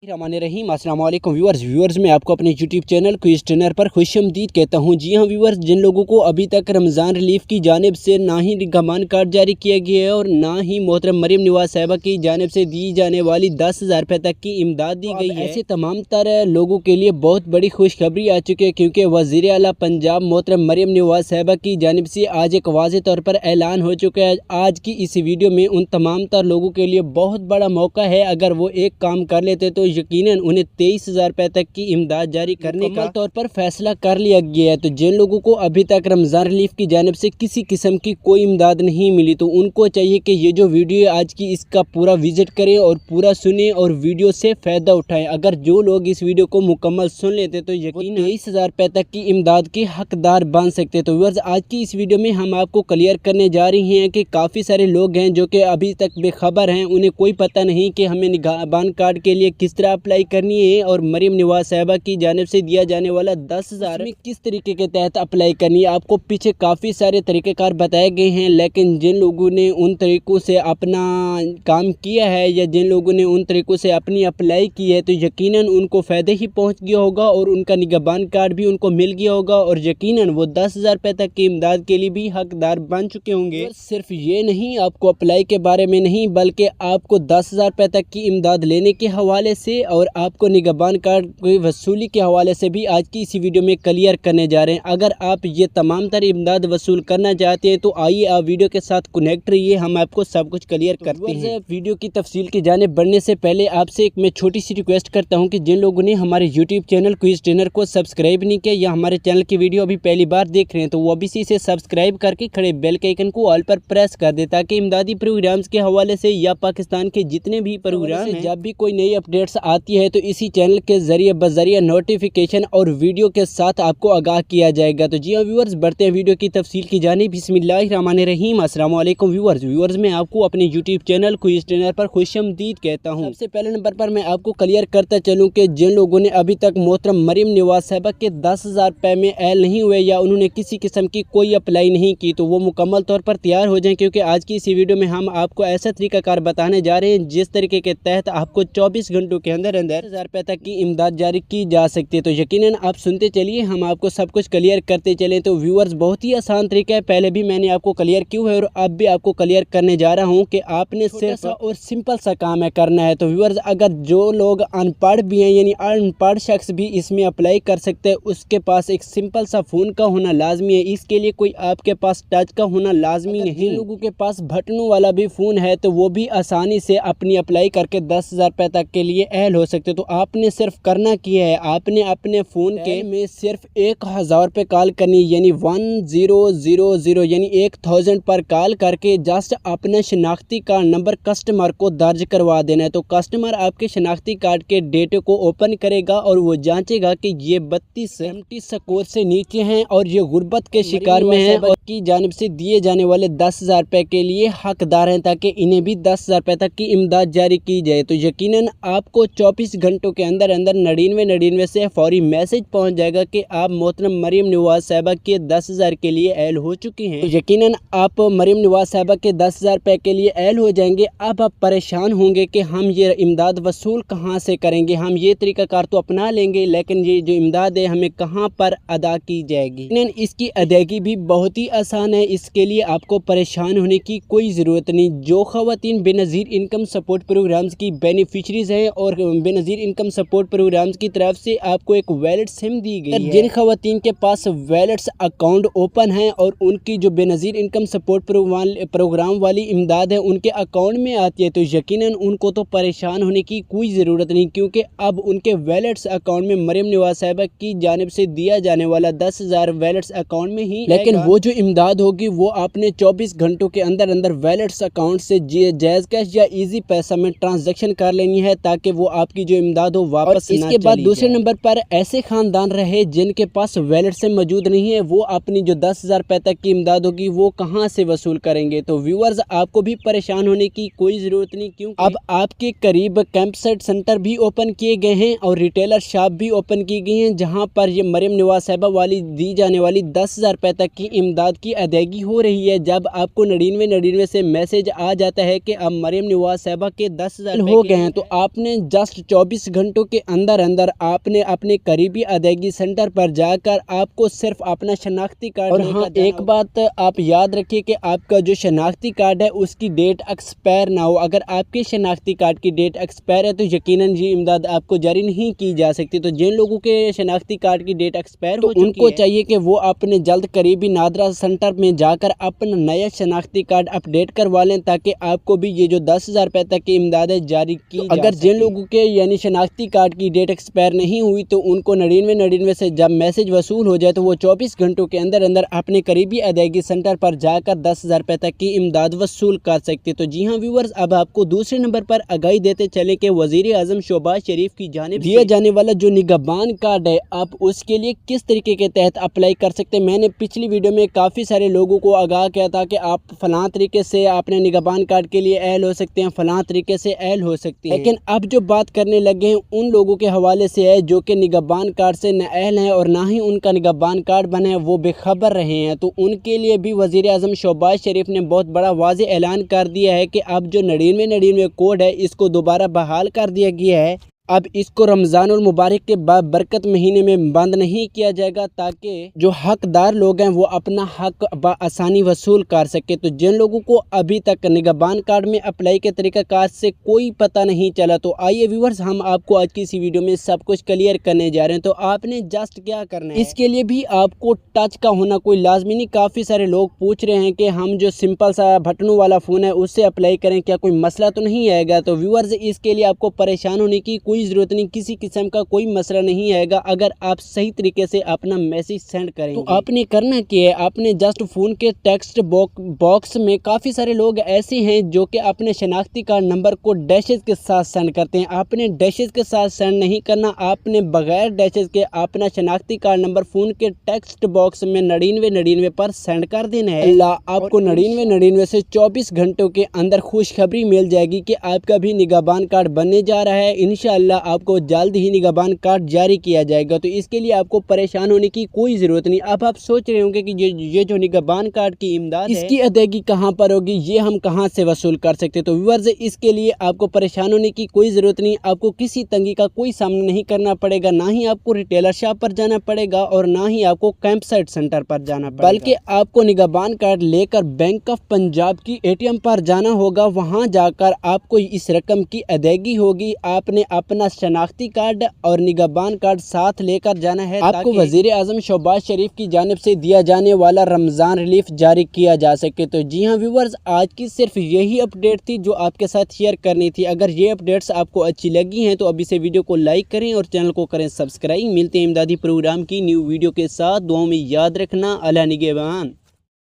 रहमान रहीम अस्सलाम वालेकुम व्यूअर्स मैं आपको अपने यूट्यूब चैनल क्विज ट्रेनर पर खुशामदीद कहता हूं। जी हां व्यूअर्स, जिन लोगों को अभी तक रमज़ान रिलीफ की जानिब से ना ही रिकमान कार्ड जारी किया गया है और ना ही मोहतरम मरियम नवाज साहिबा की जानिब से दी जाने वाली 10,000 रुपये तक की इमदाद दी गई है, ऐसे तमाम तर लोगों के लिए बहुत बड़ी खुशखबरी आ चुकी है, क्योंकि वज़ीर आला पंजाब मोहतरम मरियम नवाज साहिबा की जानिब से आज एक वाज़ेह तौर पर ऐलान हो चुका है। आज की इस वीडियो में उन तमाम तर लोगों के लिए बहुत बड़ा मौका है। अगर वो एक काम कर लेते तो यकीनन उन्हें 23,000 रुपये तक की इमदाद जारी करने का तौर पर फैसला कर लिया गया है। तो जिन लोगों को अभी तक रमज़ान रिलीफ की जानिब से किसी किस्म की कोई इमदाद नहीं मिली, तो उनको चाहिए कि ये जो वीडियो है आज की, इसका पूरा विजिट करें और पूरा सुने और वीडियो से फ़ायदा उठाएं। अगर जो लोग इस वीडियो को मुकम्मल सुन लेते तो यकीन 23,000 रुपये तक की इमदाद के हकदार बन सकते। तो व्यूअर्स, आज की इस वीडियो में हम आपको क्लियर करने जा रही हैं कि काफ़ी सारे लोग हैं जो कि अभी तक बेखबर हैं, उन्हें कोई पता नहीं कि हमें निगहबान कार्ड के लिए किस तरह अप्लाई करनी है और मरियम नवाज साहिबा की जानिब से दिया जाने वाला 10,000 में किस तरीके के तहत अप्लाई करनी है। आपको पीछे काफ़ी सारे तरीक़ेकार बताए गए हैं, लेकिन जिन लोगों ने उन तरीक़ों से अपना काम किया है या जिन लोगों ने उन तरीक़ों से अपनी अप्लाई की है, तो यकीनन उनको फ़ायदे ही पहुँच गया होगा और उनका निगहबान कार्ड भी उनको मिल गया होगा और यकीनन वो 10,000 रुपये तक की इमदाद के लिए भी हकदार बन चुके होंगे। सिर्फ ये नहीं, आपको अप्लाई के बारे में नहीं बल्कि आपको 10,000 रुपये तक की इमदाद लेने के हवाले से और आपको निगहबान कार्ड की वसूली के हवाले से भी आज की इसी वीडियो में क्लियर करने जा रहे हैं। अगर आप ये तमाम तर इमदाद वसूल करना चाहते हैं तो आइए आप वीडियो के साथ कनेक्ट रहिए, हम आपको सब कुछ क्लियर करते हैं। वीडियो की तफसील की जानिब बढ़ने से पहले आपसे एक मैं छोटी सी रिक्वेस्ट करता हूं कि जिन लोगों ने हमारे यूट्यूब चैनल क्विज ट्रेनर को सब्सक्राइब नहीं किया या हमारे चैनल की वीडियो अभी पहली बार देख रहे हैं, तो वो अभी से सब्सक्राइब करके खड़े बेल के आइकन को ऑल पर प्रेस कर दे, ताकि इमदादी प्रोग्राम्स के हवाले से या पाकिस्तान के जितने भी प्रोग्राम हैं, जब भी कोई नई अपडेट्स आती है तो इसी चैनल के जरिए बजरिया नोटिफिकेशन और वीडियो के साथ आपको आगाह किया जाएगा। तो जी हाँ व्यूअर्स, बढ़ते हैं वीडियो की तफसील की जानिब। बिस्मिल्लाहिर्रहमानिर्रहीम, अस्सलाम वालेकुम व्यूअर्स मैं आपको अपने यूट्यूब चैनल क्विज ट्रेनर पर खुशामदीद कहता हूँ। सबसे पहले नंबर पर मैं आपको क्लियर करता चलूँ कि जिन लोगों ने अभी तक मोहतरम मरियम नवाज साहिबा के 10,000 रुपये में ऐल नहीं हुए या उन्होंने किसी किस्म की कोई अप्लाई नहीं की, तो वो मुकम्मल तौर पर तैयार हो जाएं, क्योंकि आज की इसी वीडियो में हम आपको ऐसा तरीकाकार बताने जा रहे हैं जिस तरीके के तहत आपको 24 घंटों के अंदर 10,000 रुपये तक की इमदाद जारी की जा सकती है। तो यकीनन आप सुनते चलिए, हम आपको सब कुछ क्लियर करते चलें। तो व्यूअर्स, बहुत ही आसान तरीका है, पहले भी मैंने आपको क्लियर किया है और अब भी आपको क्लियर करने जा रहा हूं कि आपने सिर्फ और सिंपल सा काम है करना है। तो व्यूअर्स, अगर जो लोग अनपढ़ भी हैं यानी अनपढ़ शख्स भी इसमें अप्लाई कर सकते हैं, उसके पास एक सिंपल सा फ़ोन का होना लाजमी है। इसके लिए कोई आपके पास टच का होना लाजमी नहीं। जिन लोगों के पास बटनों वाला भी फ़ोन है तो वो भी आसानी से अपनी अप्लाई करके 10,000 रुपये तक के लिए अहल हो सकते। तो आपने सिर्फ करना किया है, आपने अपने फ़ोन के में सिर्फ 1,000 पे कॉल करनी, यानी 1000 यानी 1000 पर कॉल करके जस्ट अपने शनाख्ती कार्ड नंबर कस्टमर को दर्ज करवा देना है। तो कस्टमर आपके शनाख्ती कार्ड के डेटे को ओपन करेगा और वो जांचेगा कि ये 32 स्कोर से नीचे हैं और ये गुर्बत के शिकार में हैं और की जानिब से दिए जाने वाले 10,000 रुपये के लिए हकदार हैं, ताकि इन्हें भी 10,000 रुपये तक की इमदाद जारी की जाए। तो यकीनन आपको 24 घंटों के अंदर 99 से फौरी मैसेज पहुंच जाएगा कि आप मोहतरम मरियम नवाज साहिबा के 10,000 के लिए ऐल हो चुकी हैं। तो यकीनन आप मरियम नवाज साहिबा के 10,000 रुपये के लिए ऐल हो जाएंगे। अब आप परेशान होंगे कि हम ये इमदाद वसूल कहाँ से करेंगे, हम ये तरीकाकार तो अपना लेंगे, लेकिन ये जो इमदाद है हमें कहाँ पर अदा की जाएगी। इसकी अदायगी भी बहुत ही आसान है, इसके लिए आपको परेशान होने की कोई ज़रूरत नहीं। जो ख़वातीन बेनज़ीर इनकम सपोर्ट प्रोग्राम्स की बेनिफिशरीज हैं और बेनज़ीर इनकम सपोर्ट प्रोग्राम्स की तरफ से आपको एक वैलिड सिम दी गई है, जिन ख़वातीन के पास वैलिड्स अकाउंट ओपन हैं और उनकी जो बेनज़ीर इनकम सपोर्ट प्रोग्राम वाली इमदाद है उनके अकाउंट में आती है, तो यकीनन उनको तो परेशान होने की कोई ज़रूरत नहीं, क्योंकि अब उनके वैलिड्स अकाउंट में मरियम नवाज साहिबा की जानिब से दिया जाने वाला 10,000 वैलिड्स अकाउंट में ही, लेकिन वो जो इमदाद होगी वो आपने 24 घंटों के अंदर वैलिड्स अकाउंट से जायज़ कैश या इजी पैसा में ट्रांजैक्शन कर लेनी है, ताकि वो आपकी जो इमदाद हो वापस ना चली जाए। इसके बाद दूसरे नंबर पर ऐसे खानदान रहे जिनके पास वैलिड से मौजूद नहीं है, वो अपनी जो 10,000 रुपये तक की इमदाद होगी वो कहाँ से वसूल करेंगे। तो व्यूअर्स, आपको भी परेशान होने की कोई ज़रूरत नहीं, क्योंकि अब आपके करीब कैंप सेंटर भी ओपन किए गए हैं और रिटेलर शॉप भी ओपन की गई हैं, जहाँ पर ये मरियम नवाज साहिबा वाली दी जाने वाली 10,000 रुपये तक की इमदाद की अदायगी हो रही है। जब आपको 99 से मैसेज आ जाता है कि अब मरियम नवाज साहिबा के 10,000 हो गए हैं, तो आपने जस्ट 24 घंटों के अंदर अंदर आपने अपने करीबी अदायगी सेंटर पर जाकर आपको सिर्फ अपना शनाख्ती कार्ड और हाँ, एक बात आप याद रखिए कि आपका जो शनाख्ती कार्ड है उसकी डेट एक्सपायर ना हो। अगर आपके शनाख्ती कार्ड की डेट एक्सपायर है तो यकीनन ये इमदाद आपको जारी नहीं की जा सकती। तो जिन लोगों के शनाख्ती कार्ड की डेट एक्सपायर हो उनको चाहिए कि वो अपने जल्द करीबी नादरा सेंटर में जाकर अपना नया शनाख्ती कार्ड अपडेट करवा लें, ताकि आपको भी ये जो 10,000 रुपये तक की इमदाद जारी की अगर जिन लोगों के यानी शनाख्ती कार्ड की डेट एक्सपायर नहीं हुई तो उनको 9999 से जब मैसेज वसूल हो जाए तो वो 24 घंटों के अंदर अंदर अपने करीबी अदायगी सेंटर पर जाकर 10,000 रुपये तक की इमदाद वसूल कर सकते। तो जी हाँ व्यूअर्स, अब आपको दूसरे नंबर पर आगाही देते चले कि वजीर आजम शहबाज शरीफ की जानिब दिया जाने वाला जो निगहबान कार्ड है आप उसके लिए किस तरीके के तहत अप्लाई कर सकते हैं। मैंने पिछली वीडियो में काफ़ी सारे लोगों को आगाह किया था कि आप फलां तरीके से अपने निगहबान कार्ड के लिए अहल हो सकते हैं, फलां तरीके से अहल हो सकते हैं, लेकिन अब जो बात करने लगे हैं उन लोगों के हवाले से है जो कि निगहबान कार्ड से न अहल हैं और ना ही उनका निगहबान कार्ड बना है, वो बेखबर रहे हैं। तो उनके लिए भी वज़ीर आज़म शहबाज शरीफ ने बहुत बड़ा वाज़ेह ऐलान कर दिया है कि अब जो 9999 कोड है इसको दोबारा बहाल कर दिया गया है। अब इसको रमज़ानुल मुबारक के बरकत महीने में बंद नहीं किया जाएगा, ताकि जो हकदार लोग हैं वो अपना हक आसानी वसूल कर सके। तो जिन लोगों को अभी तक निगहबान कार्ड में अप्लाई के तरीक़ाकार से कोई पता नहीं चला, तो आइए व्यूअर्स हम आपको आज की इसी वीडियो में सब कुछ क्लियर करने जा रहे हैं। तो आपने जस्ट क्या करना है, इसके लिए भी आपको टच का होना कोई लाजमी नहीं। काफ़ी सारे लोग पूछ रहे हैं कि हम जो सिंपल सा बटनों वाला फ़ोन है उससे अप्लाई करें, क्या कोई मसला तो नहीं आएगा। तो व्यूअर्स इसके लिए आपको परेशान होने की कोई ज़रूरत नहीं, किसी किस्म का कोई मसला नहीं आएगा अगर आप सही तरीके से अपना मैसेज सेंड करेंगे। तो आपने करना क्या है, आपने जस्ट फ़ोन के टेक्स्ट बॉक्स में काफ़ी सारे लोग ऐसे हैं जो कि अपने शनाख्ती कार्ड नंबर को डैशेज के साथ सेंड करते हैं। आपने डैशेज के साथ सेंड नहीं करना, आपने बगैर डैशेज के अपना शनाख्ती कार्ड नंबर फ़ोन के टेक्स्ट बॉक्स में 9999 पर सेंड कर देना है। आपको 9999 से 24 घंटों के अंदर खुशखबरी मिल जाएगी कि आपका भी निगहबान कार्ड बनने जा रहा है। इंशाअल्लाह आपको जल्द ही निगहबान कार्ड जारी किया जाएगा। तो इसके लिए आपको परेशान होने की कोई ज़रूरत नहीं। अब आप सोच रहे होंगे कि ये जो निगहबान कार्ड की इमदाद है इसकी अदायगी कहाँ पर होगी, ये हम कहाँ से वसूल कर सकते हैं। तो व्यूअर्स इसके लिए आपको परेशान होने की कोई ज़रूरत नहीं, आपको किसी तंगी का कोई सामना नहीं करना पड़ेगा, ना ही आपको रिटेलर शॉप पर जाना पड़ेगा और ना ही आपको कैंप साइट सेंटर पर जाना पड़ेगा, बल्कि आपको निगहबान कार्ड लेकर बैंक ऑफ पंजाब की ATM पर जाना होगा। वहाँ जाकर आपको इस रकम की अदायगी होगी। आपने अपना शनाख्ती कार्ड और निगहबान कार्ड साथ लेकर जाना है, आपको वजीर आजम शहबाज शरीफ की जानिब से दिया जाने वाला रमज़ान रिलीफ जारी किया जा सके। तो जी हाँ व्यूअर्स, आज की सिर्फ यही अपडेट थी जो आपके साथ शेयर करनी थी। अगर ये अपडेट्स आपको अच्छी लगी हैं तो अभी से वीडियो को लाइक करें और चैनल को करें सब्सक्राइब। मिलते हैं इमदादी प्रोग्राम की न्यू वीडियो के साथ। दुआओं में याद रखना। अल्लाह निगहबान।